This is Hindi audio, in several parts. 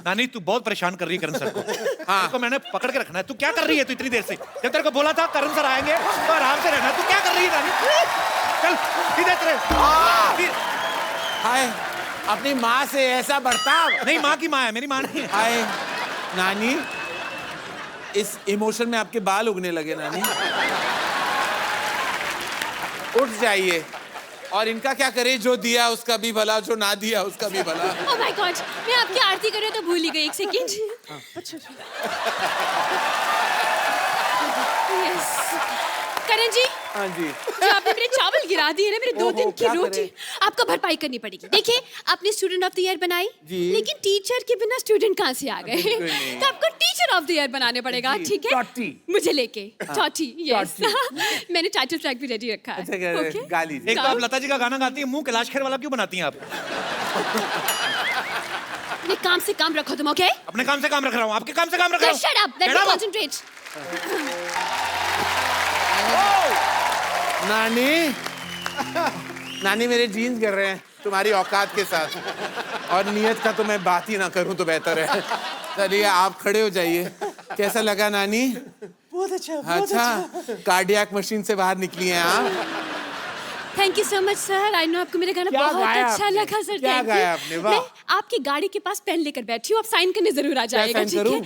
नानी तू बहुत परेशान कर रही है करण सर को। हाँ तो मैंने पकड़ के रखना है। तू क्या कर रही है तू इतनी देर से? जब तेरे को बोला था करण सर आएंगे तो आराम से रहना। तू क्या कर रही है नानी? चल सीधे तेरे। हाय, अपनी माँ से ऐसा बर्ताव? नहीं, माँ की माँ है, मेरी माँ नहीं है। हाय नानी, इस इमोशन में आपके बाल उगने लगे नानी। उठ जाइए। और इनका क्या करे, जो दिया उसका भी भला, जो ना दिया उसका भी भला। ओह माय गॉड, मैं आपकी आरती कर रही हूँ तो भूल ही गई। एक सेकंड। अच्छा। यस करण जी। हाँ जी। जो आपने मेरे चावल गिरा दिए ना, मेरे 2 दिन की क्या रोटी, आपको भरपाई करनी पड़ेगी। देखिए, आपने स्टूडेंट ऑफ द ईयर बनाई, जी। लेकिन टीचर के बिना स्टूडेंट कहाँ से आ गए? बिल्कुल नहीं। तो आपको टीचर ऑफ द ईयर बनाने पड़ेगा, ठीक है? टॉटी। मुझे लेके टॉटी, यस। मैंने टाइटल ट्रैक भी रेडी रखा है। अच्छा, ओके? गा लीजिए। एक तो आप लता जी का गाना गाती है, मुंह कैलाश खेर वाला क्यों बनाती हैं आप? अपने काम से काम रखो तुम, ओके? अपने काम से काम रख रहा हूँ, आपके काम से काम रख रहा हूँ। Shut up, let me concentrate. नानी, नानी मेरे जीन्स गिर रहे हैं तुम्हारी औकात के साथ, और नियत का तो मैं बात ही ना करूं तो बेहतर है। चलिए आप खड़े हो जाइए। कैसा लगा नानी? बहुत अच्छा, बहुत अच्छा, कार्डियक मशीन से बाहर निकली हैं आप। Thank you so much sir. I know आपको मेरा गाना क्या बहुत गाया अच्छा आपने? लगा सर। क्या थैंक गाया यू। आपने? वाह। मैं आपकी गाड़ी के पास पेन लेकर बैठी हूँ, आप साइन करने जरूर आ जाएगा, साइन ठीक करूं? है?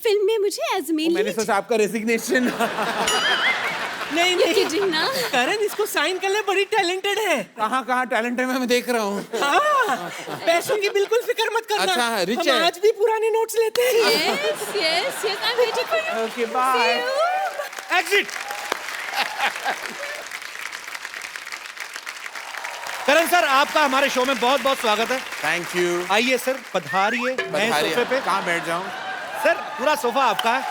फिल्म में मुझे एज मेन मैंने सोचा आपका रेजिग्नेशन। नहीं You're नहीं kidding ना? करण इसको साइन कर ले, बड़ी टैलेंटेड है। कहाँ कहाँ टैलेंट है मैं देख रहा हूँ। हाँ, पैसों की बिल्कुल फिक्र मत करना। अच्छा, रिच हम है। आज भी पुराने नोट्स लेते हैं। Yes, yes, yes, I'm waiting for you. Okay bye. See you. Exit. Karan sir, आपका हमारे शो में बहुत बहुत स्वागत है। Thank you. आइए सर, पधारिए नए सोफे पे। कहाँ बैठ जाऊँ? सर पूरा सोफा आपका है।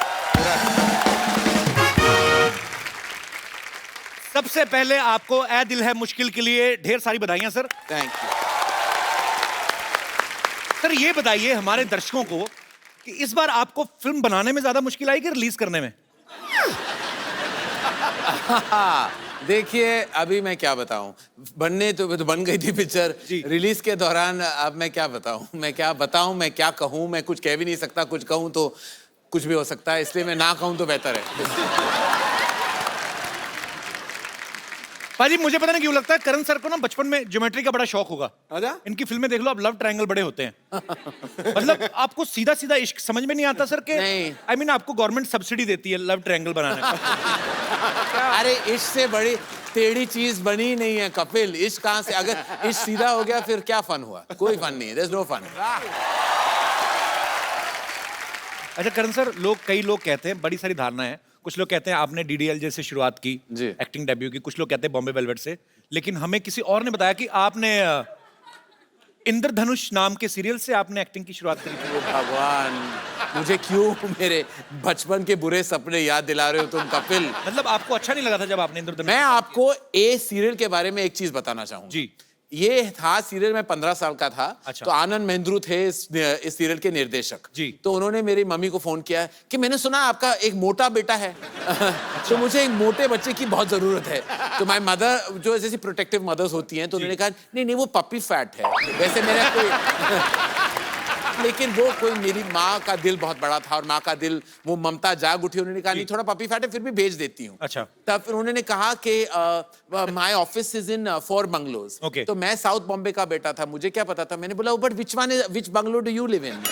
सबसे पहले आपको ए दिल है मुश्किल के लिए ढेर सारी बधाइयां सर। Thank you. सर ये बताइए हमारे दर्शकों को कि इस बार आपको फिल्म बनाने में ज्यादा मुश्किल आई कि रिलीज करने में? देखिए अभी मैं क्या बताऊं, बनने तो बन गई थी पिक्चर, रिलीज के दौरान अब मैं क्या बताऊं, मैं क्या कहूं, मैं कुछ कह भी नहीं सकता, कुछ कहूं तो कुछ भी हो सकता है, इसलिए मैं ना कहूं तो बेहतर है। पाजी मुझे पता नहीं क्यों लगता है करण सर को ना बचपन में ज्योमेट्री का बड़ा शौक होगा। अच्छा? इनकी फिल्में देख लो, अब लव ट्रायंगल बड़े होते हैं। मतलब आपको सीधा सीधा इश्क समझ में नहीं आता सर के? नहीं। आई मीन आपको गवर्नमेंट सब्सिडी देती है लव ट्रायंगल बनाने का। अरे इश्क से बड़ी टेढ़ी चीज बनी नहीं है कपिल। इश्क कहां से, अगर इश्क सीधा हो गया फिर क्या फन हुआ? कोई फन नहीं है, देयर इज नो फन। अच्छा करण सर, कई लोग कहते हैं, बड़ी सारी धारणा है, कुछ लोग कहते हैं आपने डीडीएलजे से शुरुआत की, एक्टिंग डेब्यू की, कुछ लोग कहते हैं बॉम्बे वेलवेट से, लेकिन हमें किसी और ने बताया कि आपने इंद्रधनुष नाम के सीरियल से आपने एक्टिंग की शुरुआत करी थी। भगवान, मुझे क्यों मेरे बचपन के बुरे सपने याद दिला रहे हो तुम कपिल? मतलब आपको अच्छा नहीं लगा था जब आपने इंद्रधनुष? मैं आपको ए सीरियल के बारे में एक चीज बताना चाहूंगा जी। ये था सीरियल, मैं 15 साल का था। अच्छा। तो आनंद मेहंद्रू थे इस सीरियल के निर्देशक जी। तो उन्होंने मेरी मम्मी को फोन किया कि मैंने सुना आपका एक मोटा बेटा है। तो मुझे एक मोटे बच्चे की बहुत जरूरत है। तो माय मदर, जो जैसी प्रोटेक्टिव मदर्स होती हैं, तो उन्होंने कहा नहीं नहीं वो पपी फैट है, वैसे मेरा कोई लेकिन वो कोई, मेरी माँ का दिल बहुत बड़ा था और माँ का दिल, वो ममता जाग उठी, उन्होंने कहा नहीं थोड़ा पपी फैट है फिर भी भेज देती हूँ। अच्छा। तब फिर उन्होंने कहा कि my office is in 4 bungalows. Okay. तो मैं साउथ बॉम्बे का बेटा था, मुझे क्या पता था। मैंने बोला but which bungalow do you live in?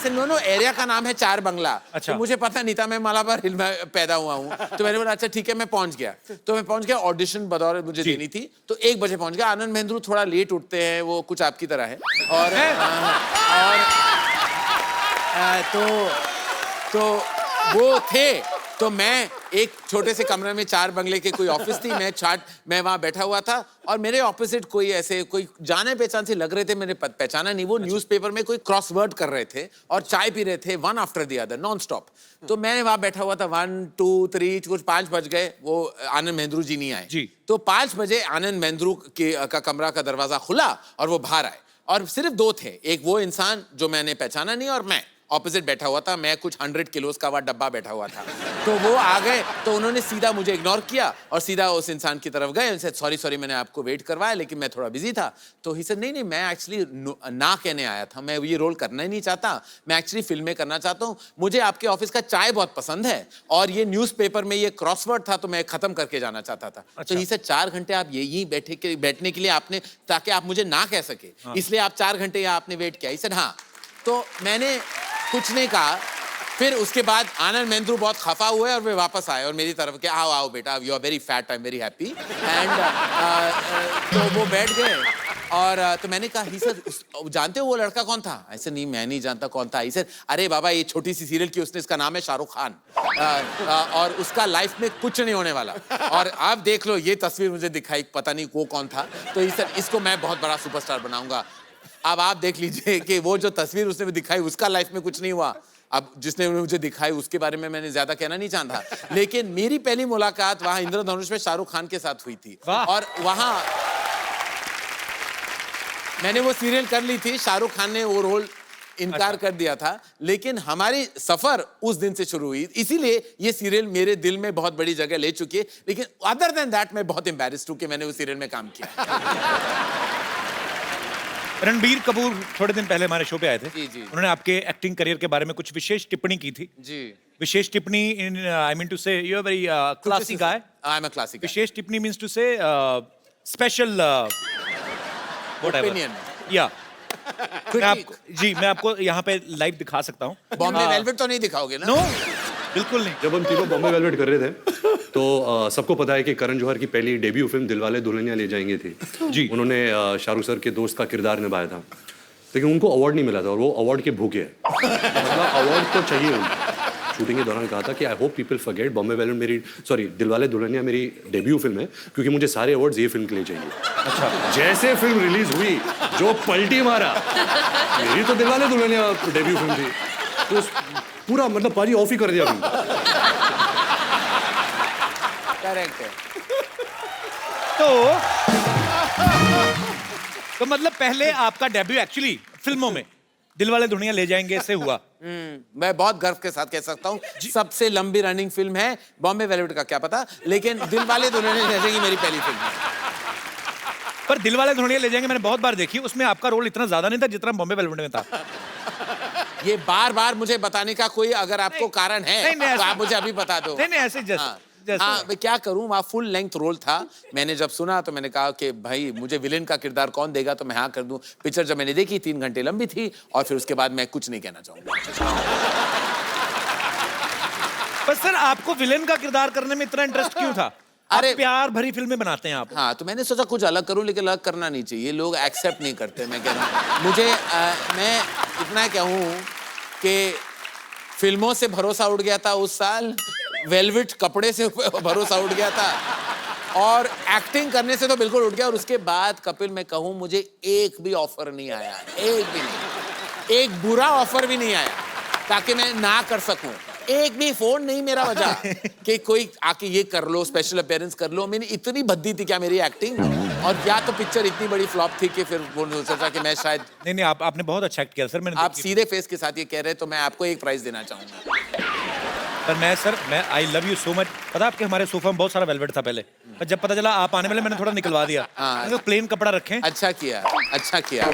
No no, area का नाम है 4 बंगला। अच्छा। तो मुझे पता नहीं था, मैं मलाबार हिल में पैदा हुआ हूँ। तो मैंने बोला अच्छा ठीक है, मैं पहुंच गया। तो मैं पहुंच गया, ऑडिशन बदौर मुझे देनी थी, तो 1 बजे पहुंच गया। आनंद मेहंद्रू थोड़ा लेट उठते हैं, वो कुछ आपकी तरह है, और तो वो थे। तो मैं एक छोटे से कमरे में 4 बंगले के कोई ऑफिस थी, मैं वहां बैठा हुआ था, और मेरे ऑपोजिट कोई ऐसे कोई जाने पहचान से लग रहे थे, मैंने पहचाना नहीं। वो न्यूज़पेपर में कोई क्रॉसवर्ड कर रहे थे और चाय पी रहे थे, one after the other non stop. तो मैं वहां बैठा हुआ था, 1 2 3 कुछ 5 बज गए, वो आनंद मेहंद्रू जी नहीं आए जी। तो 5 बजे आनंद मेहंद्रू का कमरा का दरवाजा खुला और वो बाहर आए, और सिर्फ 2 थे, एक वो इंसान जो मैंने पहचाना नहीं और मैं। ऑपोजिट बैठा हुआ था, मैं कुछ 100 किलोस का वह डब्बा बैठा हुआ था। तो वो आ गए, तो उन्होंने सीधा मुझे इग्नोर किया और सीधा उस इंसान की तरफ गए। उनसे सॉरी मैंने आपको वेट करवाया, लेकिन मैं थोड़ा बिजी था। तो ही सेड नहीं, मैं एक्चुअली ना कहने आया था, मैं ये रोल करना ही नहीं चाहता, मैं एक्चुअली फिल्में करना चाहता हूँ, मुझे आपके ऑफिस का चाय बहुत पसंद है और ये न्यूज़पेपर में ये क्रॉसवर्ड था तो मैं खत्म करके जाना चाहता था। तो ही सेड 4 घंटे आप यहीं बैठने के लिए आपने, ताकि आप मुझे ना कह सके, इसलिए आप 4 घंटे यहाँ आपने वेट किया। ही सेड हाँ। तो मैंने कुछ नहीं कहा। फिर उसके बाद आनंद मेहंद्रू बहुत खफा हुए और वे वापस आए और मेरी तरफ के आओ आओ बेटा, you are very fat, I am very happy. And तो वो बैठ गए और तो मैंने कहा ही सर जानते हो वो लड़का कौन था? ऐसे नहीं, मैं नहीं जानता कौन था। ही सर अरे बाबा ये छोटी सी सीरियल की उसने, इसका नाम है शाहरुख खान और उसका लाइफ में कुछ नहीं होने वाला और आप देख लो ये तस्वीर मुझे दिखाई, पता नहीं वो कौन था। तो ही सर इसको मैं बहुत बड़ा सुपरस्टार बनाऊंगा। अब आप देख लीजिए कि वो जो तस्वीर उसने दिखाई उसका लाइफ में कुछ नहीं हुआ। अब जिसने मुझे दिखाई उसके बारे में मैंने ज्यादा कहना नहीं चाहता, लेकिन मेरी पहली मुलाकात वहां इंद्रधनुष में शाहरुख खान के साथ हुई थी और वहां मैंने वो सीरियल कर ली थी। शाहरुख खान ने वो रोल इनकार कर दिया था, लेकिन हमारी सफर उस दिन से शुरू हुई। इसीलिए ये सीरियल मेरे दिल में बहुत बड़ी जगह ले चुकी है। लेकिन अदर देन दैट मैं बहुत एम्बैरेस्ड हूं कि मैंने उस सीरियल में काम किया। रणबीर कपूर थोड़े दिन पहले हमारे शो पे आए थे। जी, जी। उन्होंने आपके एक्टिंग करियर के बारे में कुछ विशेष टिप्पणी की थी। जी। विशेष टिप्पणी in I mean to say you are very classy guy. I am a classic. विशेष टिप्पणी means to say special whatever. Opinion. या मैं आपको यहाँ पे लाइव दिखा सकता हूँ। बॉम्बे वेलवेट तो नहीं दिखाओगे ना? नो, बिल्कुल नहीं। जब हम तीनों बॉम्बे वेलवेट कर रहे थे तो सबको पता है कि करण जौहर की पहली डेब्यू फिल्म दिलवाले दुल्हनिया ले जाएंगे थी। जी। उन्होंने शाहरुख सर के दोस्त का किरदार निभाया था, लेकिन उनको अवार्ड नहीं मिला था और वो अवार्ड के भूखे हैं। मतलब अवार्ड तो चाहिए उनको। शूटिंग के दौरान कहा था कि I hope people forget Bombay velvet मेरी, सॉरी दिलवाले दुल्हनिया मेरी डेब्यू फिल्म है, क्योंकि मुझे सारे अवार्ड्स ये फिल्म के लिए चाहिए। अच्छा। जैसे फिल्म रिलीज हुई जो पलटी मारा, मेरी तो दिलवाले दुल्हनिया डेब्यू फिल्म थी, तो पूरा मतलब पारी ऑफ ही कर दिया फिल्म। करेक्ट है। तो मतलब पहले आपका डेब्यू एक्चुअली फिल्मों में दिलवाले दुल्हनिया ले जाएंगे से हुआ। मैं बहुत गर्व के साथ कह सकता हूँ सबसे लंबी रनिंग फिल्म है। बॉम्बे वेलवेट का क्या पता, लेकिन दिलवाले दुल्हनिया ले जाएंगे मेरी पहली फिल्म है। पर दिलवाले दुल्हनिया ले जाएंगे मैंने बहुत बार देखी, उसमें आपका रोल इतना ज्यादा नहीं था जितना बॉम्बे वेलवेट में था। ये बार बार मुझे बताने का कोई अगर आपको कारण है नहीं, तो आप मुझे अभी बता दो। नहीं ऐसे जस्ट हाँ, मैं क्या करूं, वहाँ फुल लेंथ रोल था। मैंने जब सुना तो मैंने कहा कि भाई मुझे विलेन का किरदार कौन देगा, तो मैं हाँ कर दूं। पिक्चर जब मैंने देखी 3 घंटे लंबी थी और फिर उसके बाद मैं कुछ नहीं कहना चाहूंगा। पर सर आपको विलेन का किरदार करने में इतना इंटरेस्ट क्यों था? अरे प्यार भरी फिल्में बनाते हैं आप। हाँ, तो मैंने सोचा कुछ अलग करूं, लेकिन अलग करना नहीं चाहिए, लोग एक्सेप्ट नहीं करते। मैं कह रहा हूँ मुझे मैं इतना कहूँ कि फिल्मों से भरोसा उठ गया था उस साल, वेलवेट कपड़े से भरोसा उठ गया था और एक्टिंग करने से तो बिल्कुल उठ गया। और उसके बाद कपिल मैं कहूँ मुझे एक भी ऑफर नहीं आया, एक भी नहीं, एक बुरा ऑफर भी नहीं आया ताकि मैं ना कर सकूं। एक भी फोन नहीं मेरा बजा कि कोई आके ये कर लो, स्पेशल अपीयरेंस कर लो। मैंने इतनी भद्दी थी क्या मेरी एक्टिंग, और या तो पिक्चर इतनी बड़ी फ्लॉप थी कि फिर वो सोचा कि मैं शायद नहीं आपने बहुत अच्छा एक्ट किया सर। मैंने आप सीधे फेस के साथ ये कह रहे तो मैं आपको एक प्राइज देना चाहूंगा। पर मैं I love you so much. पता आपके हमारे सोफा में बहुत सारा वेलवेट था पहले, पर जब पता चला आप आने वाले मैंने थोड़ा निकलवा दिया। हाँ। प्लेन कपड़ा रखें। अच्छा किया, अच्छा किया।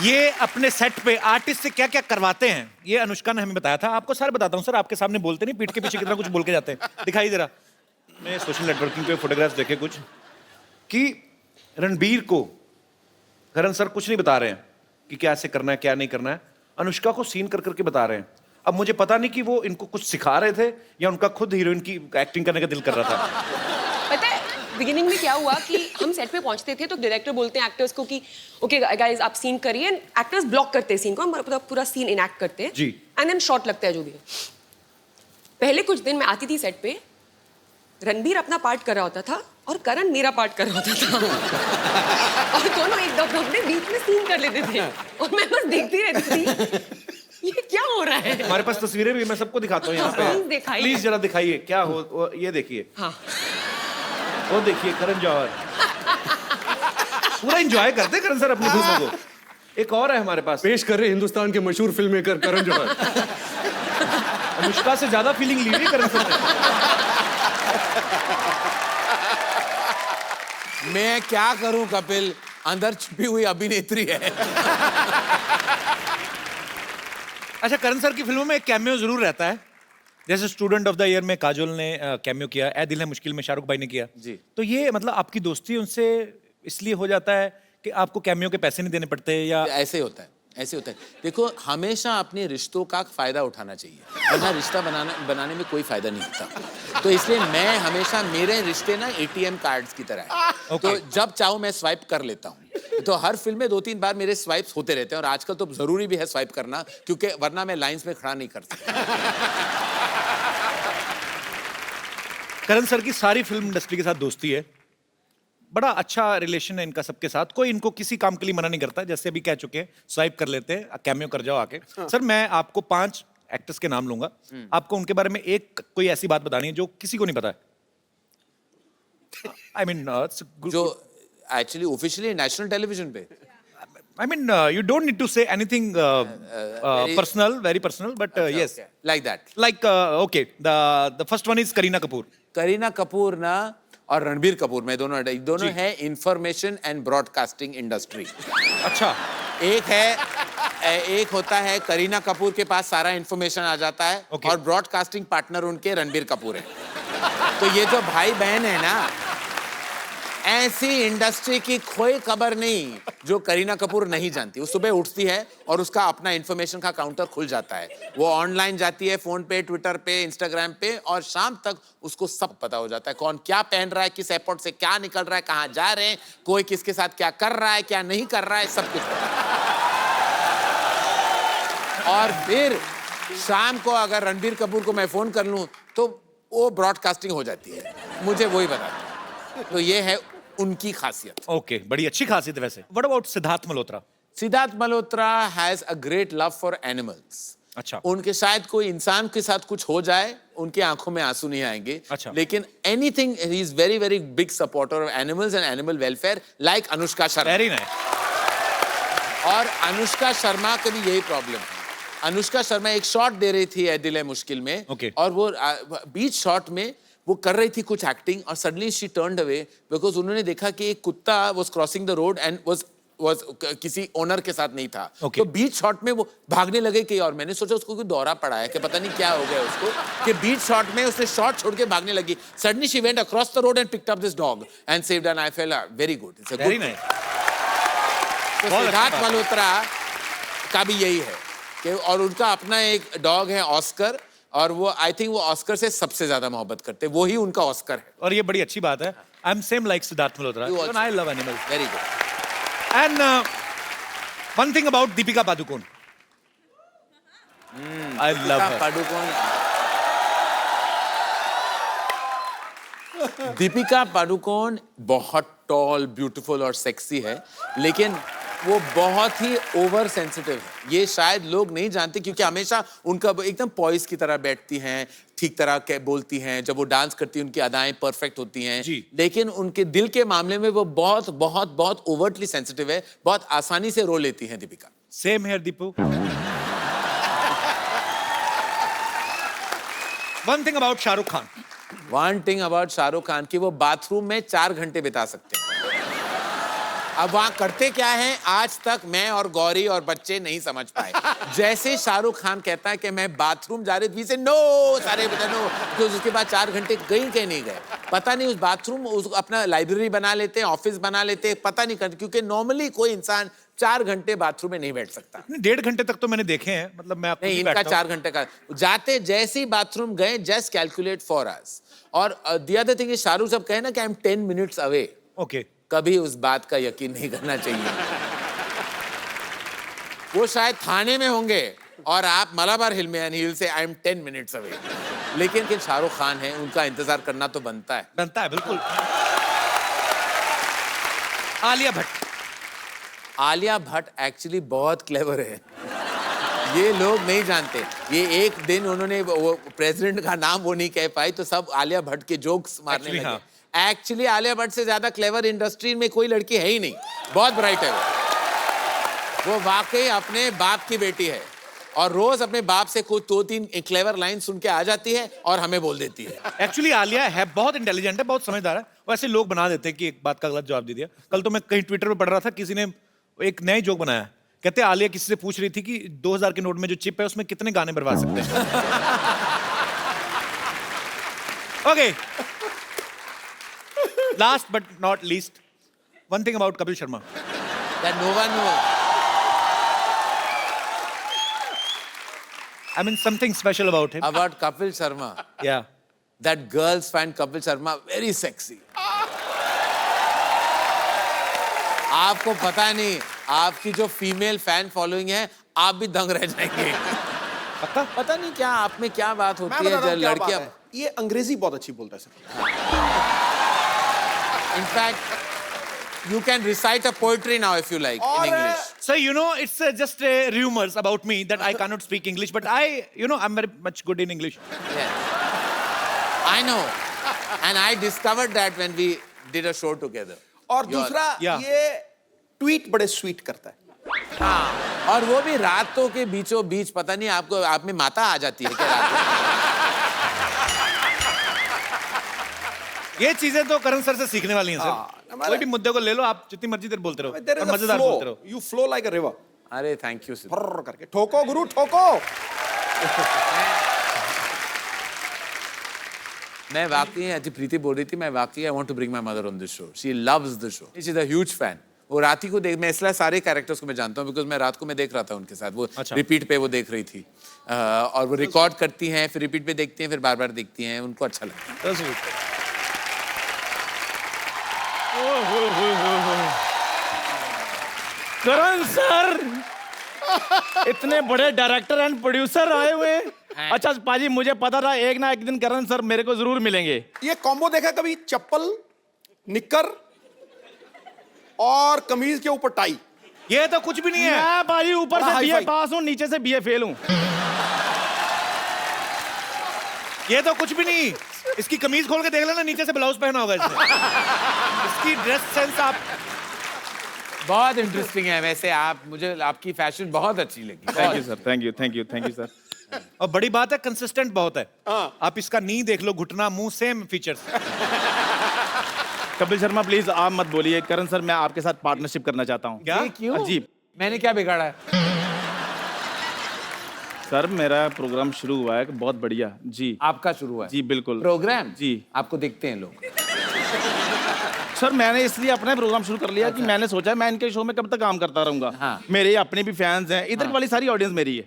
ये अपने सेट पे आर्टिस्ट से क्या क्या करवाते हैं ये अनुष्का ने हमें बताया था। आपको सारे बताता हूँ सर, आपके सामने बोलते नहीं, पीठ के पीछे कितना कुछ बोल के जाते हैं। दिखाई जरा, मैं सोशल नेटवर्किंग पे फोटोग्राफ्स देखे कुछ कि रणबीर को करण सर कुछ नहीं बता रहे हैं कि क्या ऐसे करना है क्या नहीं करना है, अनुष्का को सीन कर करके बता रहे हैं। अब मुझे पता नहीं कि वो इनको कुछ सिखा रहे थे या उनका खुद हीरोइन की एक्टिंग करने का दिल कर रहा था। पता है बिगिनिंग में क्या हुआ कि हम सेट पे पहुंचते थे तो डायरेक्टर बोलते हैं एक्टर्स को कि ओके गाइस आप सीन करिए, एक्टर्स ब्लॉक करते हैं सीन को, हम पूरा सीन इनएक्ट करते हैं जी, एंड देन शॉट लगता है जो भी है। पहले कुछ दिन मैं आती थी सेट पे, रणबीर अपना पार्ट कर रहा होता था और करण मेरा पार्ट कर रहा होता था और दोनों एक अपने बीच में सीन कर लेते थे और मैं बस देखती रहती थी ये क्या हो रहा है। हमारे पास तस्वीरें भी मैं सबको दिखाता हूँ यहाँ पे, प्लीज जरा दिखाइए क्या हो। ये देखिए, हाँ वो देखिए करण जौहर पूरा एंजॉय करते करण सर अपनी फिल्मों को। एक और है हमारे पास, पेश कर रहे हिंदुस्तान के मशहूर फिल्म मेकर करण जौहर। अनुष्का से ज्यादा फीलिंग ली हुई करण सर ने। मैं क्या करूं कपिल, अंदर छुपी हुई अभिनेत्री है। अच्छा, करण सर की फिल्मों में एक कैमियो जरूर रहता है, जैसे स्टूडेंट ऑफ द ईयर में काजोल ने कैमियो किया, ए दिल है मुश्किल में शाहरुख भाई ने किया जी। तो ये मतलब आपकी दोस्ती उनसे इसलिए हो जाता है कि आपको कैमियो के पैसे नहीं देने पड़ते, या ऐसे होता है, ऐसे होता है। देखो, हमेशा अपने रिश्तों का फायदा उठाना चाहिए, वरना रिश्ता बनाने में कोई फायदा नहीं होता। तो इसलिए मैं हमेशा, मेरे रिश्ते ना ATM कार्ड्स की तरह है। तो जब चाहूं मैं स्वाइप कर लेता हूं। तो हर फिल्म में 2-3 बार मेरे स्वाइप्स होते रहते हैं, और आजकल तो जरूरी भी है स्वाइप करना, क्योंकि वरना मैं लाइंस में खड़ा नहीं कर सकता। करण सर की सारी फिल्म इंडस्ट्री के साथ दोस्ती है, बड़ा अच्छा रिलेशन है इनका सबके साथ, कोई इनको किसी काम के लिए मना नहीं करता, जैसे अभी कह चुके हैं स्वाइप कर लेते हैं, कैमियो कर जाओ आके। सर मैं आपको 5 एक्टर्स के नाम लूंगा, आपको उनके बारे में एक कोई ऐसी बात बतानी है जो किसी को नहीं पता है। आई मीन जो एक्चुअली ऑफिशियली नेशनल टेलीविजन पे, I mean, you don't need to say anything personal, very personal, but yes, like that. like okay, the first one is Kareena Kapoor. Kareena Kapoor ना और रणबीर कपूर में दोनों है इंफॉर्मेशन एंड ब्रॉडकास्टिंग इंडस्ट्री। अच्छा, एक होता है करीना कपूर के पास सारा इंफॉर्मेशन आ जाता है, Okay. और ब्रॉडकास्टिंग पार्टनर उनके रणबीर कपूर है। तो ये जो भाई बहन है ना, ऐसी इंडस्ट्री की कोई खबर नहीं जो करीना कपूर नहीं जानती। वो सुबह उठती है और उसका अपना इंफॉर्मेशन का काउंटर खुल जाता है, वो ऑनलाइन जाती है, फोन पे, ट्विटर पे, इंस्टाग्राम पे, और शाम तक उसको सब पता हो जाता है, कौन क्या पहन रहा है, किस एयरपोर्ट से क्या निकल रहा है, कहाँ जा रहे हैं, कोई किसके साथ क्या कर रहा है, क्या नहीं कर रहा है, सब कुछ पता है। और फिर शाम को अगर रणबीर कपूर को मैं फोन कर लूं तो वो ब्रॉडकास्टिंग हो जाती है, मुझे वही बताता है। तो ये है उनकी खासियत। ओके, बड़ी अच्छी खासियत है वैसे। What about Siddharth Malhotra? Siddharth Malhotra has a great love for animals. अच्छा, उनके शायद कोई इंसान के साथ कुछ हो जाए, उनकी आंखों में आंसू नहीं आएंगे। अच्छा। लेकिन anything, he is very very big supporter of animals and animal welfare, like Anushka Sharma. Very nice. और अनुष्का शर्मा का भी यही प्रॉब्लम है। अनुष्का शर्मा एक शॉट दे रही थी ए दिल है मुश्किल में, Okay. और वो बीच शॉट में वो कर रही थी कुछ एक्टिंग, और suddenly she turned away because उन्होंने देखा कि एक कुत्ता was crossing the road and was किसी ओनर के साथ नहीं था। Okay. तो बीच शॉट में वो भागने लगे कि, और मैंने सोचा उसको कोई दौरा पड़ा है कि पता नहीं क्या हो गया उसको, कि बीच शॉट में उसने शॉट छोड़ के भागने लगी। Suddenly she went across the road and picked up this dog and saved, and I felt very good, it's a very good. Nice. तो सिद्धार्थ मल्होत्रा का भी यही है कि, और उनका अपना एक डॉग है ऑस्कर, और वो आई थिंक वो ऑस्कर से सबसे ज्यादा मोहब्बत करते हैं, वो ही उनका ऑस्कर है। और ये बड़ी अच्छी बात है। I am same like Siddharth Malhotra, You also. and I love animals. Very good. And one thing about Deepika Padukone. I love her. Deepika Padukone बहुत टॉल, ब्यूटीफुल और सेक्सी है, लेकिन वो बहुत ही ओवर सेंसिटिव है। ये शायद लोग नहीं जानते, क्योंकि हमेशा उनका एकदम पॉइस की तरह बैठती हैं, ठीक तरह के बोलती हैं, जब वो डांस करती हैं उनकी अदाएं परफेक्ट होती हैं। जी। लेकिन उनके दिल के मामले में वो बहुत बहुत बहुत ओवरटली सेंसिटिव है, बहुत आसानी से रो लेती हैं Deepika. Same here, Deepu. One thing about Shah Rukh Khan. One thing about Shahrukh Khan की, वो बाथरूम में 4 घंटे बिता सकते हैं। अब वहां करते क्या है, आज तक मैं और गौरी और बच्चे नहीं समझ पाए। जैसे शाहरुख खान कहता है कि मैं बाथरूम जा रही थी, नो, सारे बता नो, तो उसके बाद 4 घंटे गई कहीं नहीं गए, पता नहीं। उस बाथरूम अपना लाइब्रेरी बना लेते हैं, ऑफिस बना लेते हैं, पता नहीं करते, क्योंकि नॉर्मली कोई इंसान 4 घंटे बाथरूम में नहीं बैठ सकता। 1.5 घंटे तक तो मैंने देखे हैं, मतलब मैं आपको नहीं, इनका 4 घंटे का, जाते जैसे ही बाथरूम गए, जस्ट कैलकुलेट 4 आवर्स। और द अदर थिंग, शाहरुख साहब कहे ना कि I am 10 minutes away, okay, कभी उस बात का यकीन नहीं करना चाहिए। वो शायद थाने में होंगे और आप मलाबार हिल में, and he will say I am 10 minutes away. लेकिन शाहरुख खान है, उनका इंतजार करना तो बनता है। बनता है बिल्कुल। आलिया भट्ट। आलिया भट्ट एक्चुअली बहुत क्लेवर है, ये लोग नहीं जानते। ये एक दिन उन्होंने वो प्रेसिडेंट का नाम वो नहीं कह पाई, तो सब आलिया भट्ट के जोक्स मारने Actually, लगे। एक्चुअली आलिया भट्ट से ज्यादा क्लेवर इंडस्ट्री में कोई लड़की है ही नहीं, बहुत ब्राइट है वो। वो वाकई अपने बाप की बेटी है और रोज अपने बाप से कुछ 2-3 क्लेवर लाइन सुन के आ जाती है और हमें बोल देती है। एक्चुअली आलिया है बहुत इंटेलिजेंट है, बहुत समझदार है। वैसे लोग बना देते हैं कि एक बात का गलत जवाब दे दिया। कल तो मैं कहीं ट्विटर पे पढ़ रहा था, किसी ने एक नया जोक बनाया। कहते हैं आलिया किसी से पूछ रही थी कि 2000 के नोट में जो चिप है उसमें कितने गाने बर्बाद सकते हैं। Okay, last but not least, one thing about Kapil Sharma. That no one knows. I mean something special about him. About Kapil Sharma. Yeah. That girls find Kapil Sharma very sexy. आपको पता नहीं, आपकी जो फीमेल फैन फॉलोइंग है, आप भी दंग रह जाएंगे। पता नहीं क्या आप में क्या बात मैं होती बता है रहा जब हूँ क्या बात लड़कियां। है। ये अंग्रेजी बहुत अच्छी बोलता है sir. In fact you can recite a poetry now if you like in English. So you know, it's just rumors about me that I cannot speak English, but I'm very much good in English. Yeah. I know. And I discovered that when we did a show together. और You're- दूसरा Yeah. ये ट्वीट बड़े स्वीट करता है। हाँ, और वो भी रातों के बीचों बीच, पता नहीं आपको आप में माता आ जाती है क्या रात में? ये चीजें तो करण सर से सीखने वाली हैं सर। कोई भी मुद्दे को ले लो, आप जितनी मर्जी देर बोलते रहो There is और a मजेदार flow. बोलते रहो। You flow like a river. अरे थैंक यू फर्र करके ठोको गुरु ठोको। मैं वाकई अजी प्रीति बोल रही थी, मैं वाकई I want to bring my mother on this show. She loves the show, she is a huge fan. वो राती को देख, मैं इसलिए सारे कैरेक्टर्स को मैं जानता हूँ बिकॉज मैं रात को मैं देख रहा था उनके साथ, वो अच्छा। रिपीट पे वो देख रही थी और वो रिकॉर्ड करती हैं, फिर रिपीट पे देखती हैं, फिर बार बार देखती हैं, उनको अच्छा लगता है। That's good. करण सर, इतने बड़े डायरेक्टर एंड प्रोड्यूसर आए हुए हैं। अच्छा पाजी, मुझे पता था एक ना एक दिन करण सर मेरे को जरूर मिलेंगे। ये कॉम्बो देखा कभी? चप्पल, निक्कर और कमीज के ऊपर टाई। ये तो कुछ भी नहीं है। मैं पाजी ऊपर बड़ा से हाई बीए फाई। पास हूँ, नीचे से बीए फेल हूँ। ये तो कुछ भी नहीं। इसकी कमीज खोल के देख लेना, नीचे से ब्लाउज पहना होगा इसने। इसकी ड्रेस सेंस आप बहुत इंटरेस्टिंग है वैसे। आप, मुझे आपकी फैशन बहुत अच्छी लगी। Thank you sir, thank you, thank you, thank you sir. और बड़ी बात है, कंसिस्टेंट बहुत है। आप इसका नी देख लो, घुटना, मुंह, same features. Kapil Sharma please आप मत बोलिए। करण सर, मैं आपके साथ पार्टनरशिप करना चाहता हूँ। क्या? क्यों? जी मैंने क्या बिगाड़ा है? सर, मेरा प्रोग्राम शुरू हुआ है बहुत बढ़िया। जी आपका शुरू हुआ है? जी बिल्कुल। प्रोग्राम? जी। आपको देखते हैं लोग? सर, मैंने इसलिए अपना प्रोग्राम शुरू कर लिया कि मैंने सोचा मैं इनके शो में कब तक काम करता रहूंगा। हाँ। मेरे अपने भी फैंस हैं, इधर वाली सारी ऑडियंस मेरी है।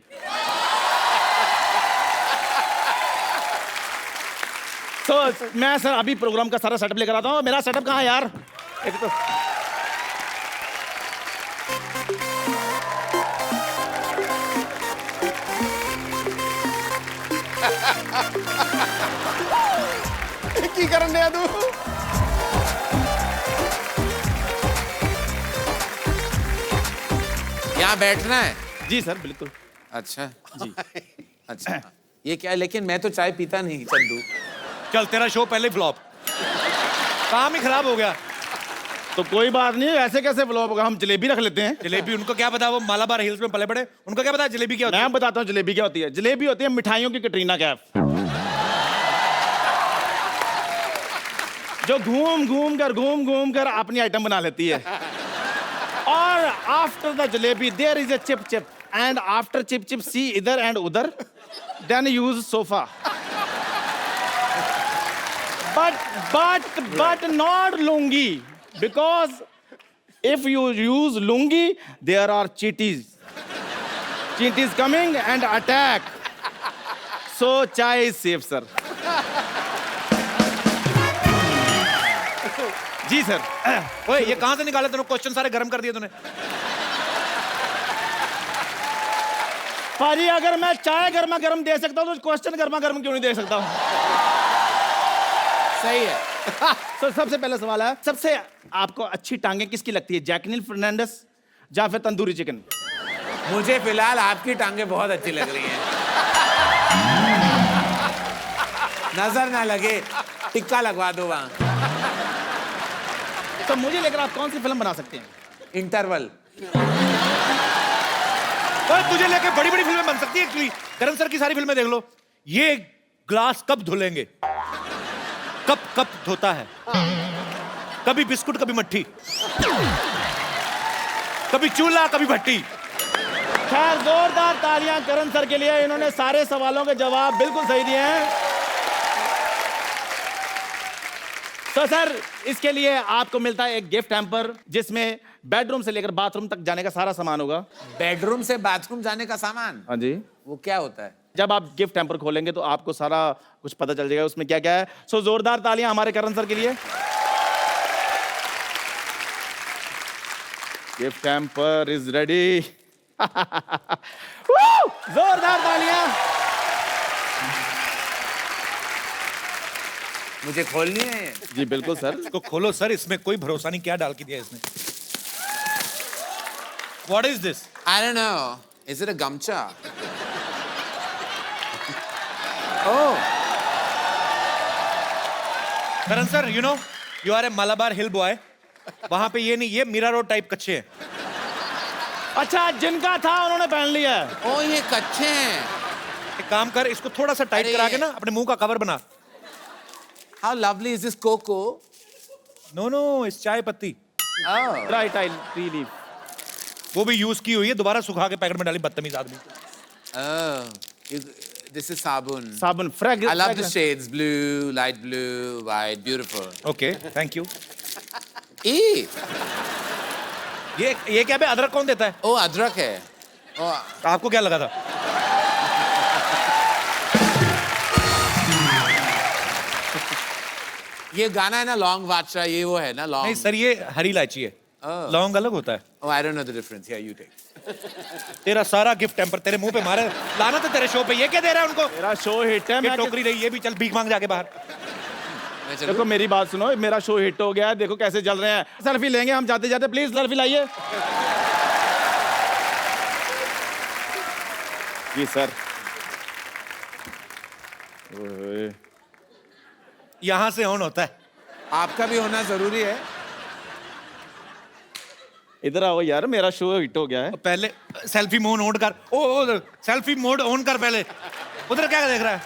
तो मैं सर अभी प्रोग्राम का सारा सेटअप लेकर आता हूँ। मेरा सेटअप कहाँ है यार? एक तो की करन दिया तू? यहाँ बैठना है? जी सर बिल्कुल। अच्छा जी। अच्छा, ये क्या है? लेकिन मैं तो चाय पीता नहीं चंदू। चल, तेरा शो पहले फ्लॉप, काम ही खराब हो गया। तो कोई बात नहीं, ऐसे कैसे फ्लॉप होगा? हम जलेबी रख लेते हैं। जलेबी, उनको क्या पता, वो मालाबार हिल्स में पले बड़े, उनको क्या पता जलेबी क्या होती है? मैं बताता हूँ जलेबी क्या होती है। जलेबी होती है मिठाइयों की कटरीना कैफ, जो घूम घूम कर अपनी आइटम बना लेती है। और after the jalebi there is a chip chip, and after chip chip see इधर एंड उधर, then use sofa. but not lungi, because if you use lungi there are cheaties coming and attack, so chai is safe sir. जी सर। ओए, ये कहां से निकाले तूने? क्वेश्चन सारे गर्म कर दिए तूने। पाजी, अगर मैं चाय गर्मा गर्म दे सकता हूँ तो क्वेश्चन गर्मा गर्म क्यों नहीं दे सकता हूँ? सही है। तो सबसे पहला सवाल है, सबसे आपको अच्छी टांगे किसकी लगती है, जैकलिन फर्नांडिस या फिर तंदूरी चिकन? मुझे फिलहाल आपकी टांगें बहुत अच्छी लग रही हैं। नजर ना लगे, टिक्का लगवा दो वहां। तो मुझे लेकर आप कौन सी फिल्म बना सकते हैं? इंटरवल। तुझे लेके बड़ी बड़ी फिल्में बन सकती है एक्चुअली। करण सर की सारी फिल्में देख लो। ये ग्लास कब धुलेंगे, कब कब धोता है, कभी बिस्कुट कभी मट्ठी, कभी चूल्हा कभी भट्टी। खैर जोरदार तालियां करण सर के लिए, इन्होंने सारे सवालों के जवाब बिल्कुल सही दिए हैं। तो सर इसके लिए आपको मिलता है एक गिफ्ट हैम्पर जिसमें बेडरूम से लेकर बाथरूम तक जाने का सारा सामान होगा। बेडरूम से बाथरूम जाने का सामान, हाँ जी। वो क्या होता है? जब आप गिफ्ट हैम्पर खोलेंगे तो आपको सारा कुछ पता चल जाएगा उसमें क्या क्या है। सो जोरदार तालियां हमारे करण सर के लिए। Gift hamper is ready. जोरदार तालियां। मुझे खोलनी है ये? जी बिल्कुल सर। इसको खोलो सर, इसमें कोई भरोसा नहीं क्या डाल के दिया इसने। What is this? I don't know. Is it a gamcha? Oh. Karan sir, you know, you are a Malabar hill boy. वहां पे ये नहीं, ये मीरा रोड टाइप कच्चे हैं। अच्छा जिनका था उन्होंने पहन लिया है। ओ ये कच्चे हैं। एक काम कर, इसको थोड़ा सा टाइट अरे करा के ना अपने मुंह का कवर बना। How lovely is this cocoa? No no, इस चाय पत्ती Oh. Right I leaf. वो भी यूज की हुई है, दोबारा सुखा के पैकेट में डाली, बदतमीज आदमी। Oh. This is sabun. साबुन fragrance. I love the shades: blue, light blue, white, beautiful. Okay, thank you. Eee. ये क्या बे, अदरक कौन देता है? ओ अदरक है। ओ आपको क्या लगा था? ये गाना है ना लॉन्ग बादशाह, ये वो है ना नहीं लॉन्ग। सर, ये हरी इलायची है, लौंग अलग होता है। Oh, I don't know the difference. Yeah, you take. तेरा सारा गिफ्ट टेम्पर तेरे मुंह पे मारे, लाना तो तेरे शो पे। ये क्या दे रहा है उनको? मेरा शो हिट है। ये मैं टोकरी रही, ये भी चल भीख मांग जाके बाहर। मैं देखो चलूं? मेरी बात सुनो, मेरा शो हिट हो गया है, देखो कैसे चल रहे हैं। सेल्फी लेंगे हम जाते जाते, प्लीज सेल्फी लाइए। जी सर। ओए, यहां से ऑन होता है। आपका भी होना जरूरी है। इधर आओ यार, मेरा शो हिट हो गया है। पहले सेल्फी मोड ऑन कर। ओ सेल्फी मोड ऑन कर पहले। उधर क्या देख रहा है?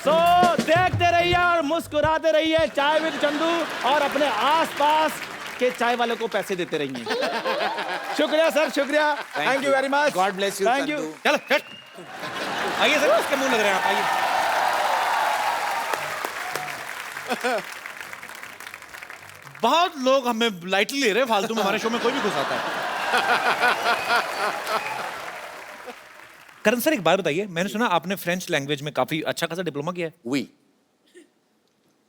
सो देखते रहिए और मुस्कुराते रहिए चाय विद चंदू, और अपने आसपास के चाय वालों को पैसे देते रहिए। शुक्रिया सर, शुक्रिया। Thank you very much. God bless you, thank you. Chandu. चलो हट। आइए सर, इसके मुंह लग रहे हैं आप, आइए। बहुत लोग हमें लाइटली ले रहे हैं, फालतू में हमारे शो में कोई भी घुस आता है। करण सर एक बात बताइए, मैंने सुना आपने फ्रेंच लैंग्वेज में काफी अच्छा खासा डिप्लोमा किया है। We.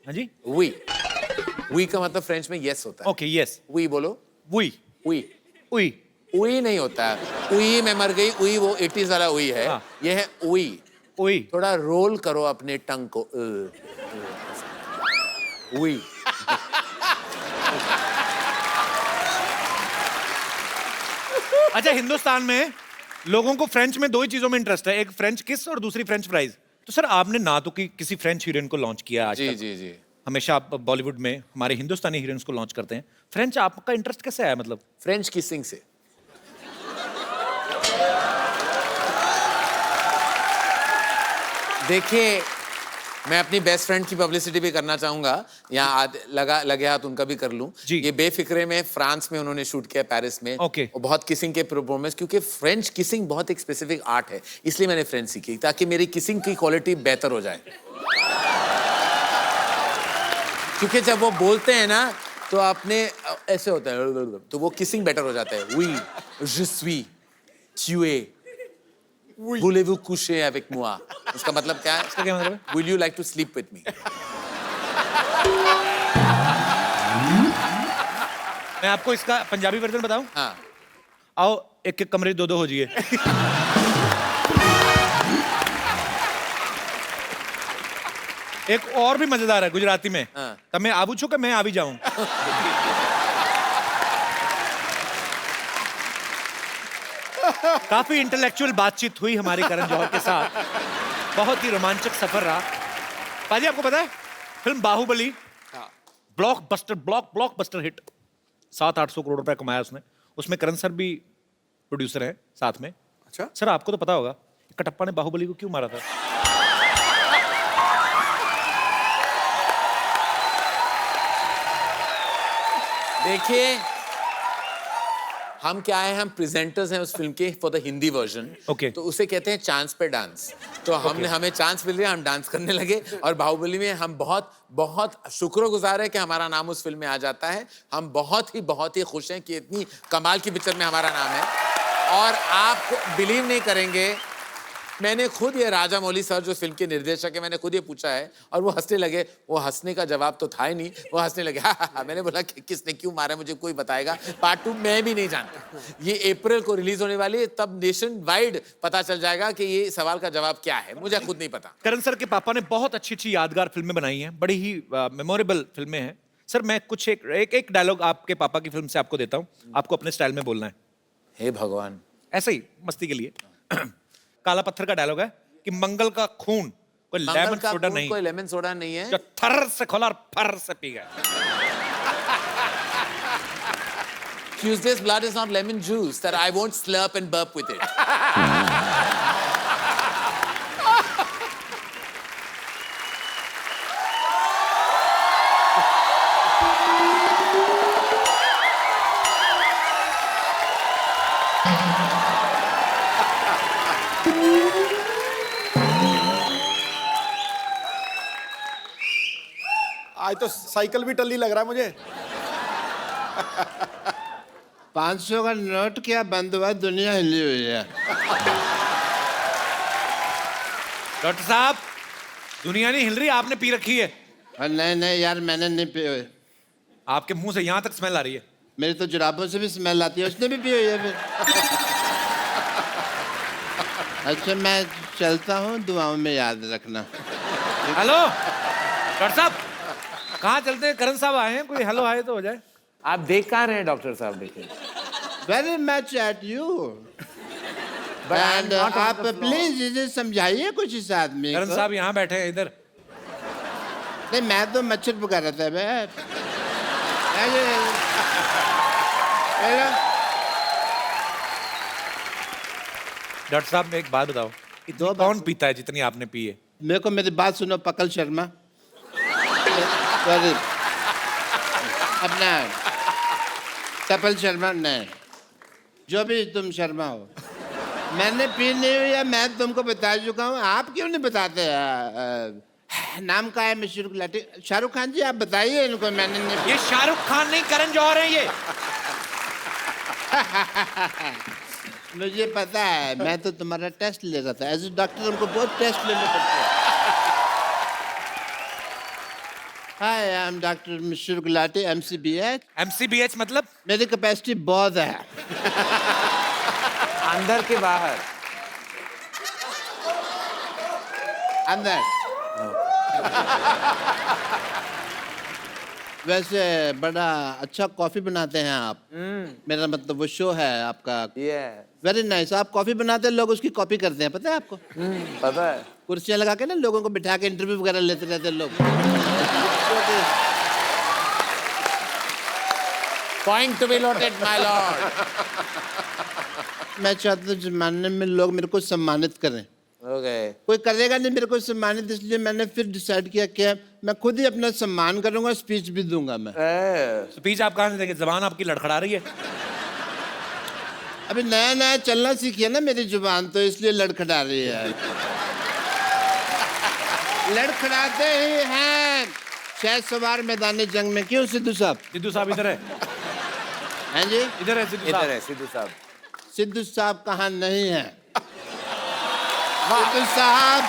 हाँ जी। We. We का मतलब फ्रेंच में yes होता है। Okay, yes. We बोलो। We We. वी उई नहीं होता है। उई में मर गई, उई वो 80s वाला उई है। हाँ। ये है उई। वी। थोड़ा रोल करो अपने टंग को। उई। अच्छा, हिंदुस्तान में लोगों को फ्रेंच में दो ही चीजों में इंटरेस्ट है, एक फ्रेंच किस और दूसरी फ्रेंच फ्राइज। तो सर आपने ना तो किसी फ्रेंच हीरोइन को लॉन्च किया आज जी तक। जी जी। हमेशा आप बॉलीवुड में हमारे हिंदुस्तानी हीरोइंस को लॉन्च करते हैं। फ्रेंच आपका इंटरेस्ट कैसे आया मतलब? फ्रेंच किसिंग से। देखिए, मैं अपनी बेस्ट फ्रेंड की पब्लिसिटी भी करना चाहूंगा। यहाँ लगे हाथ उनका भी कर लूं। जी। ये बेफिक्रे में फ्रांस में उन्होंने शूट किया, पेरिस में। ओके। और बहुत किसिंग के परफॉर्मेंस, क्योंकि फ्रेंच किसिंग बहुत एक स्पेसिफिक आर्ट है, इसलिए मैंने फ्रेंच सीखी ताकि मेरी किसिंग की क्वालिटी बेहतर हो जाए। क्योंकि जब वो बोलते हैं ना तो आपने ऐसे होता है, तो वो किसिंग बेटर हो जाता है। Oui, je suis, tu es, voulez-vous coucher avec moi? इसका मतलब क्या है? इसका क्या मतलब है? Will you like to sleep with me? मैं आपको इसका पंजाबी वर्जन बताऊं? हाँ। आओ एक एक कमरे दो हो जाइए। एक और भी मजेदार है गुजराती में। हाँ। तब मैं आबू छू कि मैं आ भी जाऊं। काफी इंटेलेक्चुअल बातचीत हुई हमारी करण जौहर के साथ। बहुत ही रोमांचक सफर रहा। पाजी आपको पता है film Baahubali blockbuster hit. 700-800 crore रुपया कमाया उसने, उसमें करण सर भी प्रोड्यूसर हैं साथ में। अच्छा सर आपको तो पता होगा कटप्पा ने बाहुबली को क्यों मारा था? देखिए, हम क्या है, हम प्रेजेंटर्स हैं उस फिल्म के for the Hindi version. Okay. तो उसे कहते हैं चांस पे डांस। तो हमने हमें चांस मिल गया, हम डांस करने लगे और बाहुबली में हम बहुत बहुत शुक्रगुजार है कि हमारा नाम उस फिल्म में आ जाता है। हम बहुत ही खुश हैं कि इतनी कमाल की पिक्चर में हमारा नाम है। और आप बिलीव नहीं करेंगे, मैंने खुद ये राजा मौली सर जो फिल्म के निर्देशक है, मैंने खुद ये पूछा है और वो हंसने लगे। वो हंसने का जवाब तो था ही नहीं, वो हंसने लगे। हा। मैंने बोला कि किसने क्यों मारा मुझे कोई बताएगा। पार्ट 2 मैं भी नहीं जानता। ये अप्रैल को रिलीज होने वाली है, तब नेशन वाइड पता चल जाएगा कि ये सवाल का जवाब क्या है। मुझे खुद नहीं पता। करण सर के पापा ने बहुत अच्छी यादगार फिल्में बनाई हैं, बड़ी ही मेमोरेबल फिल्में हैं। सर मैं कुछ एक डायलॉग आपके पापा की फिल्म से आपको देता हूँ, आपको अपने स्टाइल में बोलना है। हे भगवान, ऐसे ही मस्ती के लिए। काला पत्थर का डायलॉग है कि मंगल का खून कोई मंगल लेमन का सोडा खून नहीं, कोई लेमन सोडा नहीं है जो थर से खोला और फर से पी गया। Tuesday's blood is not lemon juice that I won't slurp and burp with it. आज तो साइकिल भी टल्ली लग रहा है मुझे। 500 का नोट क्या बंद हुआ, दुनिया हिली हुई है। डॉक्टर साहब, दुनिया नहीं हिल रही, आपने पी रखी है। नहीं यार, मैंने नहीं पी हुई। आपके मुंह से यहां तक स्मेल आ रही है। मेरी तो जुराबों से भी स्मेल आती है, उसने भी पी हुई है फिर। अच्छा मैं चलता हूँ, दुआओं में याद रखना। हेलो डॉक्टर साहब, कहाँ चलते हैं? करण साहब आए हैं, कोई हेलो आए तो हो जाए। आप देख कहाँ रहे हैं डॉक्टर साहब? देखिए, very much at you. I'm not on आप the floor. प्लीज इसे समझाइए कुछ इस आदमी करण को। साहब यहाँ बैठे हैं इधर। नहीं मैं तो मच्छर पका रहा था बे। डॉक्टर साहब मैं एक बात बताओ, दो कौन पीता है जितनी आपने पी है? मेरे को मेरी बात सुनो पकल शर्मा। सॉरी, अपना कपिल शर्मा नहीं, जो भी तुम शर्मा हो। मैंने पी नहीं हुई है, मैं तुमको बता चुका हूँ। आप क्यों नहीं बताते? नाम का है मिश्र गुलाटी। शाहरुख खान जी आप बताइए इनको। मैंने नहीं। ये शाहरुख खान नहीं, करण जौहर है ये। मुझे पता है, मैं तो तुम्हारा टेस्ट ले रहा था। एज ए डॉक्टर हमको बहुत टेस्ट लेने पड़ते हैं। Hi, I am doctor Mishra Gulati, MCBH। MCBH मतलब? मेरी कैपेसिटी बहुत है। अंदर के बाहर? अंदर। वैसे बड़ा अच्छा कॉफी बनाते हैं आप। मेरा मतलब वो शो है आपका। Very nice. आप कॉफी बनाते हैं, लोग उसकी कॉपी करते हैं, पता है आपको? पता है। कुर्सियां लगा के ना लोगों को बिठा के इंटरव्यू वगैरह लेते रहते हैं लोग। Point to be noted, my lord. मैं चाहता हूँ जमाने में लोग मेरे को सम्मानित करें। Okay. कोई करेगा नहीं मेरे को सम्मानित, इसलिए मैंने फिर डिसाइड किया कि मैं खुद ही अपना सम्मान करूंगा, स्पीच भी दूंगा मैं। स्पीच आप कहाँ से देंगे? जबान आपकी लड़खड़ा रही है। अभी नया नया चलना सीखी है ना मेरी जुबान, तो इसलिए लड़खड़ा रही है। लड़खड़ाते ही हैं शहद सवार मैदान जंग में। क्यों सिद्धू साहब? सिद्धू साहब इधर है। हैं जी? इधर है सिद्धू इधर साहब। है सिद्धू साहब। सिद्धू साहब कहाँ नहीं है? सिद्धू साहब,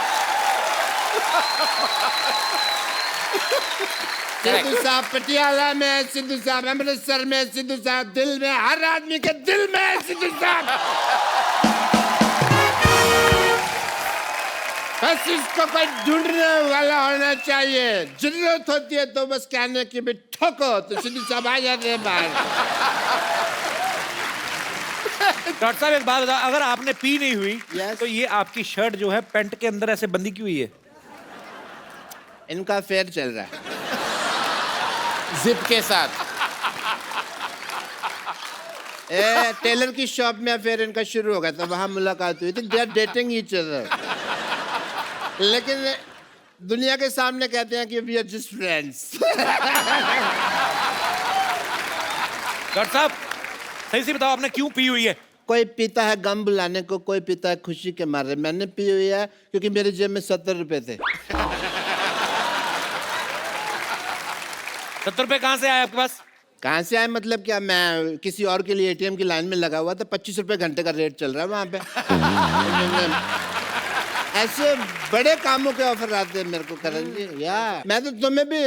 सिद्धू साहब पटियाला में है, सिद्धू साहब अमृतसर में, सिद्धू साहब दिल में, हर आदमी के दिल में है सिद्धू साहब। बस इसको कोई ढूंढने वाला होना चाहिए। जरूरत होती है तो बस कहने की भी ठोको, तो सिद्धू साहब आ जाते हैं बाहर। डॉक्टर साहब एक बात बताओ, अगर आपने पी नहीं हुई Yes. तो ये आपकी शर्ट जो है पैंट के अंदर ऐसे बंदी क्यों हुई है? इनका फेयर चल रहा है। जिप के साथ। टेलर की शॉप में फिर इनका शुरू हो गया था, वहां मुलाकात हुई थी। They are dating each other, लेकिन दुनिया के सामने कहते हैं कि we are just friends. Doctor साहब सही से बताओ आपने क्यों पी हुई है? कोई पीता है गम बुलाने को, कोई पीता है खुशी के मारे। मैंने पी हुई है क्योंकि मेरे जेब में 70 रुपए थे। 70 रुपए कहाँ से आए आपके पास? कहाँ से आए मतलब क्या, मैं किसी और के लिए एटीएम की लाइन में लगा हुआ था, 25 रुपए घंटे का रेट चल रहा है वहाँ पे। ऐसे बड़े कामों के ऑफर आते हैं मेरे को करण जी। या मैं तो तुम्हें भी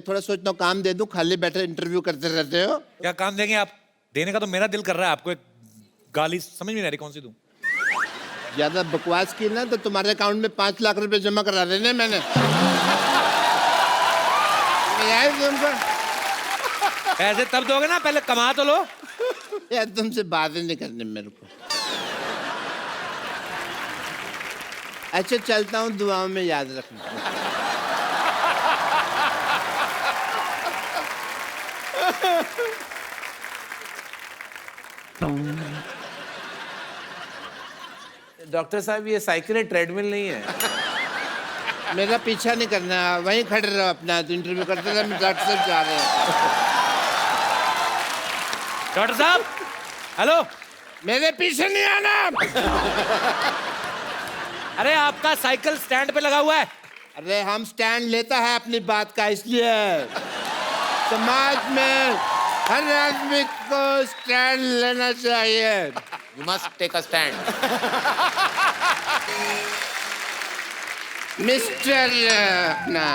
थोड़ा सोचता हूँ काम दे दूं, खाली बैठे इंटरव्यू करते रहते हो। क्या काम देंगे आप? देने का तो मेरा दिल कर रहा है आपको, एक गाली समझ में नहीं आ रही कौन सी दूं? ज्यादा बकवास की ना तो तुम्हारे अकाउंट में 5 लाख रुपए जमा करा देने मैंने। तुमको ऐसे तब दोगे ना, पहले कमा तो लो। यार तुमसे बातें नहीं करनी मेरे को। अच्छा चलता हूँ, दुआओं में याद रखना। डॉक्टर साहब ये साइकिल है, ट्रेडमिल नहीं है। मेरा पीछा नहीं करना, वहीं खड़े रहो अपना, इंटरव्यू करते रहो। डॉक्टर साहब जा रहे हैं। डॉक्टर साहब हेलो, मेरे पीछे नहीं आना। अरे आपका साइकिल स्टैंड पे लगा हुआ है। अरे हम स्टैंड लेता है अपनी बात का, इसलिए समाज में हर आदमी को स्टैंड लेना चाहिए। You must take a stand. Mister अपना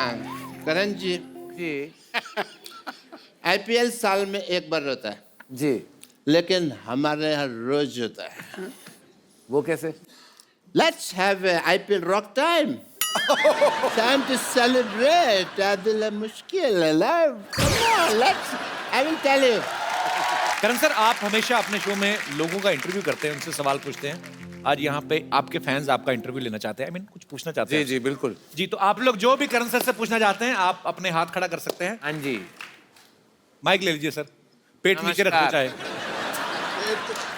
करण जी, आईपीएल साल में एक बार होता है जी, लेकिन हमारे यहाँ रोज होता है। वो कैसे? Let's have a IPL rock time. Time to celebrate. दिल मुश्किल है love. Come on, let's. I will tell you. Karan sir, आप हमेशा अपने शो में लोगों का इंटरव्यू करते हैं, उनसे सवाल पूछते हैं। आज यहाँ पे आपके फैंस आपका इंटरव्यू लेना चाहते हैं, कुछ पूछना चाहते हैं। जी बिल्कुल जी, तो आप लोग जो भी करण सर से पूछना चाहते हैं, आप अपने हाथ खड़ा कर सकते हैं। हाँ जी। माइक ले लीजिए सर, पेट नीचे रखना चाहे।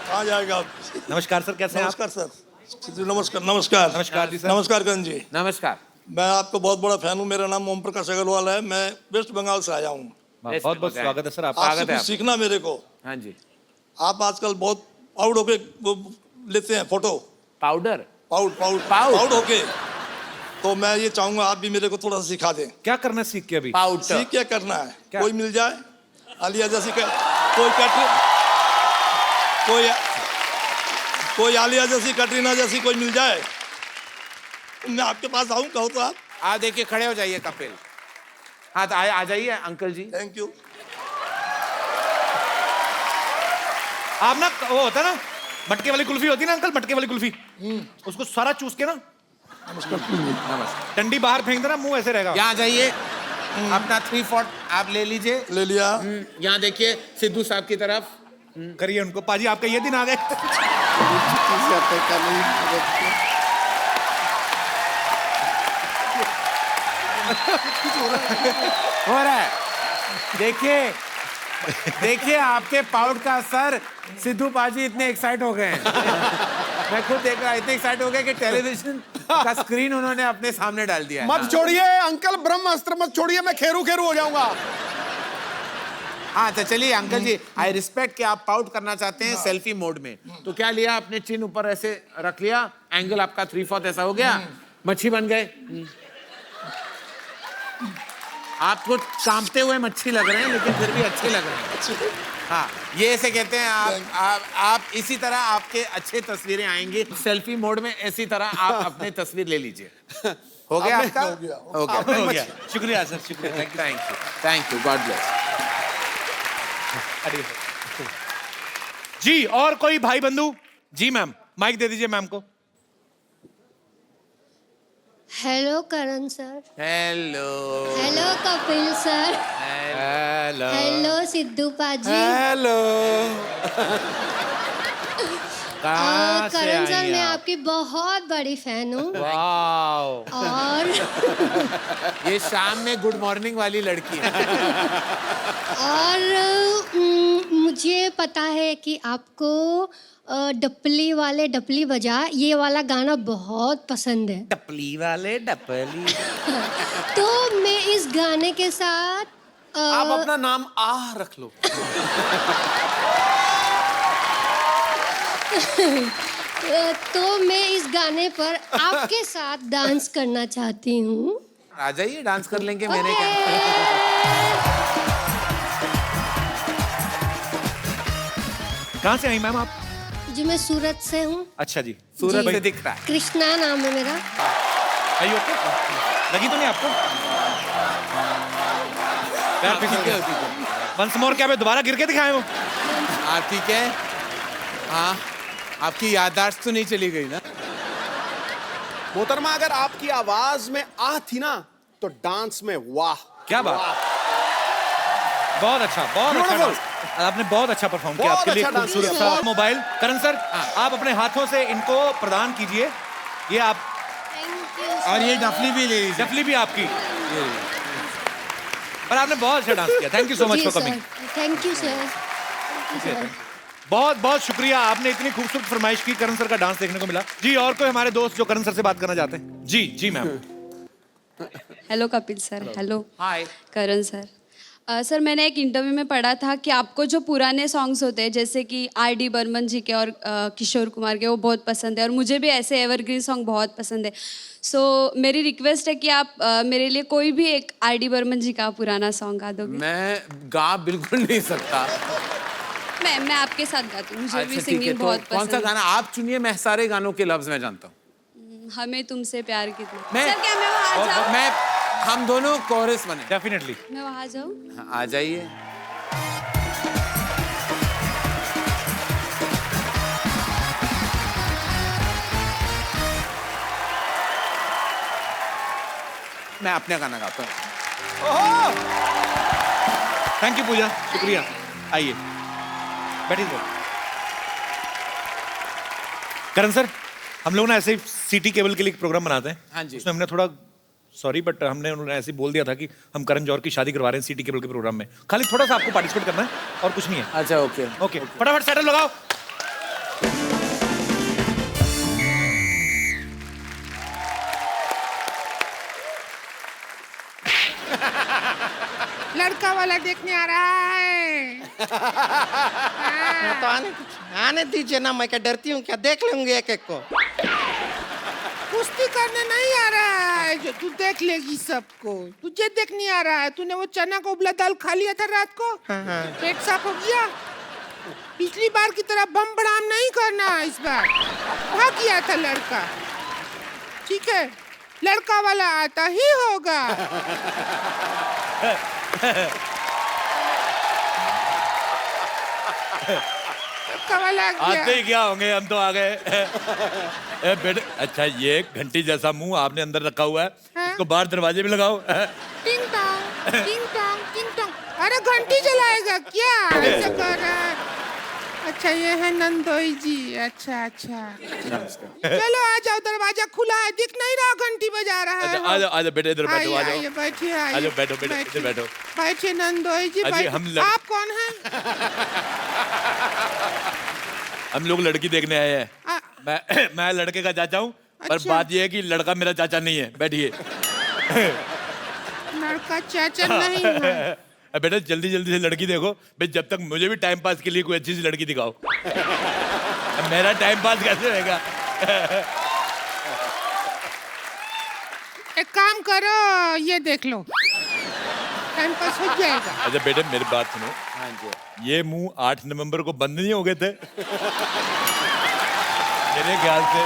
कहाँ जाएगा? नमस्कार सर, कैसे हैं आप? नमस्कार सर। नमस्कार नमस्कार नमस्कार जी सर। नमस्कार करण जी। नमस्कार। मैं आपको बहुत बड़ा फैन हूँ। मेरा नाम ओम प्रकाश अग्रवाल है। मैं वेस्ट बंगाल से आया हूँ। बहुत बहुत स्वागत है सर आपका। आपसे कुछ सीखना मेरे को। हाँ जी। आप आजकल बहुत पाउड होके वो लेते हैं फोटो। पाउडर? पाउड होके। तो मैं ये चाहूंगा आप भी मेरे को थोड़ा सा सिखा दें। क्या करना है सीख के? अभी पाउडर सीख क्या करना है? क्या? कोई मिल जाए आलिया जैसी कोई आलिया जैसी, कटरीना जैसी कोई मिल जाए, मैं आपके पास आऊं, कहो तो आप। देखिए, खड़े हो जाइए कपिल। हाँ तो आ जाइए अंकल जी। Thank you. आप ना, वो होता है ना मटके वाली कुल्फी होती है ना अंकल, मटके वाली कुल्फी, उसको सारा चूस के ना डंडी बाहर फेंक देना, मुंह ऐसे रहेगा। यहाँ जाइए, अपना 3/4 आप ले लीजिए। ले लिया। यहाँ देखिए सिद्धू साहब की तरफ करिए उनको। पाजी आपका ये दिन आ गए। हो रहा है। देखिए आपके पाउड का असर। सिद्धू पाजी इतने एक्साइट हो गए हैं। मैं खुद देख रहा, इतने एक्साइट हो गए कि टेलीविजन का स्क्रीन उन्होंने अपने सामने डाल दिया है। मत छोड़िए अंकल, ब्रह्मास्त्र मत छोड़िए, मैं खेरू हो जाऊंगा। हाँ तो चलिए अंकल जी, आई रिस्पेक्ट कि आप पाउट करना चाहते हैं सेल्फी मोड में। तो क्या लिया आपने, चिन ऊपर ऐसे रख लिया, एंगल आपका 3/4 ऐसा हो गया, मच्छी बन गए। आपको कांपते हुए मच्छी लग रहे हैं, लेकिन फिर भी अच्छे लग रहे हैं। हाँ, ये ऐसे कहते हैं आप इसी तरह आपके अच्छे तस्वीरें आएंगी सेल्फी मोड में। इसी तरह आप अपनी तस्वीर ले लीजिए। हो गया आपका? हो गया। शुक्रिया सर, शुक्रिया। Thank you, god bless. जी, और कोई भाई बंधु? जी मैम, माइक दे दीजिए मैम को। Hello Karan sir. Hello. Hello Kapil sir. Hello. Hello Sidhu पाजी। हेलो। करण सर, मैं आपकी बहुत बड़ी फैन हूँ। वाओ। और ये शाम में गुड मॉर्निंग वाली लड़की है। और मुझे पता है कि आपको डपली वाले डपली बजा ये वाला गाना बहुत पसंद है। डपली वाले डपली। तो मैं इस गाने के साथ आप अपना नाम आह रख लो। तो मैं इस गाने पर आपके साथ डांस करना चाहती हूँ। आ जाइए, डांस कर लेंगे। मैंने क्या कहाँ से आई मैम आप? जी मैं सूरत से हूँ। अच्छा जी, सूरत जी। से दिख रहा है। कृष्णा नाम है मेरा। आई ओके? लगी तो नहीं आपको? पैर फिसल गया। वंस मोर, क्या मैं दोबारा गिर के दिखाए वो? हाँ ठीक है। हाँ, आपकी याददाश्त तो नहीं चली गई ना? मोहतरमा, अगर आपकी आवाज में आह थी ना तो डांस में वाह। क्या बात, बहुत अच्छा, बहुत अच्छा Beautiful. डांस। आपने बहुत अच्छा परफॉर्म किया। बहुत आपके लिए अच्छा डांस खूबसूरत किया। सा मोबाइल। करण सर, आप अपने हाथों से इनको प्रदान कीजिए। ये आप, और ये डफली भी ले लीजिए। डफली भी आपकी। पर आपने बहुत अच्छा डांस किया। Thank you so much for coming. Thank you sir. बहुत बहुत शुक्रिया, आपने इतनी खूबसूरत फरमाइश की। करण सर का डांस देखने को मिला। जी, और कोई हमारे दोस्त जो करण सर से बात करना चाहते हैं? जी जी ma'am. Hello Kapil sir. Hello hi. Karan sir. Sir मैंने एक इंटरव्यू में पढ़ा था कि आपको जो पुराने सॉन्ग्स होते हैं जैसे कि R.D. बर्मन जी के और किशोर कुमार के, वो बहुत पसंद है और मुझे भी ऐसे एवरग्रीन सॉन्ग बहुत पसंद है। सो मेरी रिक्वेस्ट है कि आप मेरे लिए कोई भी एक R.D. बर्मन जी का पुराना सॉन्ग गा दोगे। मैं गा बिल्कुल नहीं सकता। मैं आपके साथ गाती हूँ, मुझे भी अच्छा ठीक है, सिंगिंग तो बहुत कौन सा पसंद गाना आप चुनिए, मैं सारे गानों के लफ्ज में जानता हूँ। है। हमें तुमसे प्यार कितना। मैं- सर क्या मैं वहाँ जाऊँ? मैं, हम दोनों कोरस बने। डेफिनेटली। मैं वहाँ जाऊँ? हाँ, आ जाइए। मैं अपने गाना गाता हूँ। थैंक यू पूजा, शुक्रिया। आइए बैठिए। करण सर, हम लोग ना ऐसे ही सिटी केबल के लिए एक प्रोग्राम बनाते हैं। हाँ जी। उसमें हमने थोड़ा, सॉरी बट हमने उन्होंने ऐसे ही बोल दिया था कि हम करण जौहर की शादी करवा रहे हैं सिटी केबल के प्रोग्राम में। खाली थोड़ा सा आपको पार्टिसिपेट करना है और कुछ नहीं है। अच्छा ओके। ओके, फटाफट सेटल लगाओ। लड़का वाला देखने आ रहा है। तो आने दीजिए ना, मैं क्या डरती हूँ क्या? देख लेंगे एक एक को। कुश्ती करने नहीं आ रहा है जो तू देख लेगी सबको। तुझे देखने आ रहा है। तूने वो चना का उबला दाल खा लिया था रात को, पेट साफ हो गया। पिछली बार की तरह बम बड़ाम नहीं करना इस बार। भाग गया था लड़का, ठीक है? लड़का वाला आता ही होगा। लड़का वाला आ गया। आते ही क्या होंगे, हम तो आ गए। बेटे, अच्छा ये घंटी जैसा मुंह आपने अंदर रखा हुआ है, हाँ? इसको बाहर दरवाजे में लगाओ। टिंग टोंग, टिंग टोंग, टिंग टोंग। अरे घंटी जलाएगा क्या? ऐसा कर रहा है। अच्छा ये है नंदोई जी। अच्छा अच्छा, चलो आ जाओ, दरवाजा खुला है, दिख नहीं रहा घंटी बजा रहा है। अच्छा, आ जाओ बेटे, इधर बैठो। आ आइए जाओ, बैठिए, आ जाओ, बैठो बेटे, इधर बैठो। बैठिए नंदोई जी, अजी, हम बैठिए। आप कौन हैं? हम लोग लड़की देखने आए हैं। मैं लड़के का चाचा हूँ, पर अच्छा। बात ये है कि लड़का मेरा चाचा नहीं है। बैठिए। लड़का चाचा नहीं है। बेटा जल्दी जल्दी से लड़की देखो भाई, जब तक मुझे भी टाइम पास के लिए कोई अच्छी सी लड़की दिखाओ। अब मेरा टाइम पास कैसे होगा? एक काम करो, ये देख लो, टाइम पास हो जाएगा। अच्छा बेटे मेरी बात सुनो, हाँ जी। ये मुंह 8 नवंबर को बंद नहीं हो गए थे? मेरे ख्याल से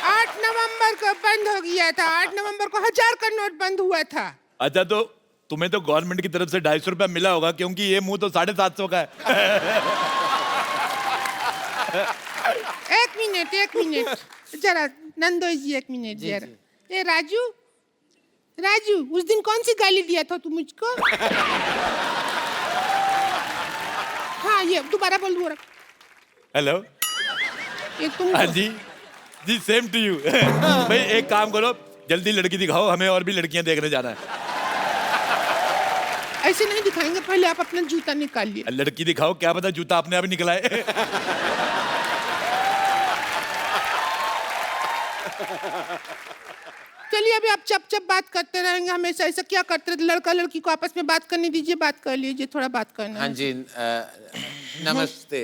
8 नवंबर को बंद हो गया था। 8 नवंबर को 1000 का नोट बंद हुआ था। अच्छा तो तुम्हें तो गवर्नमेंट की तरफ से 250 रुपया मिला होगा, क्योंकि ये मुंह तो 750 का है। एक मिनट जरा नंदोई जी, एक मिनट जरा। ए राजू, राजू, उस दिन कौन सी गाली दिया था तू मुझको? हाँ ये दोबारा बोल दो। हेलो, ये तुम हाँ जी जी, सेम टू यू। भाई एक काम करो, जल्दी लड़की दिखाओ, हमें और भी लड़कियां देखने जाना है। ऐसे नहीं दिखाएंगे, पहले आप अपना जूता निकालिए। लड़की दिखाओ, क्या पता जूता अपने आप ही निकला है। चलिए अभी आप चप चप बात करते रहेंगे हमेशा, ऐसा क्या करते रहते? लड़का लड़की को आपस में बात करने दीजिए, बात कर लीजिए, थोड़ा बात करना हाँ है। जी, नमस्ते।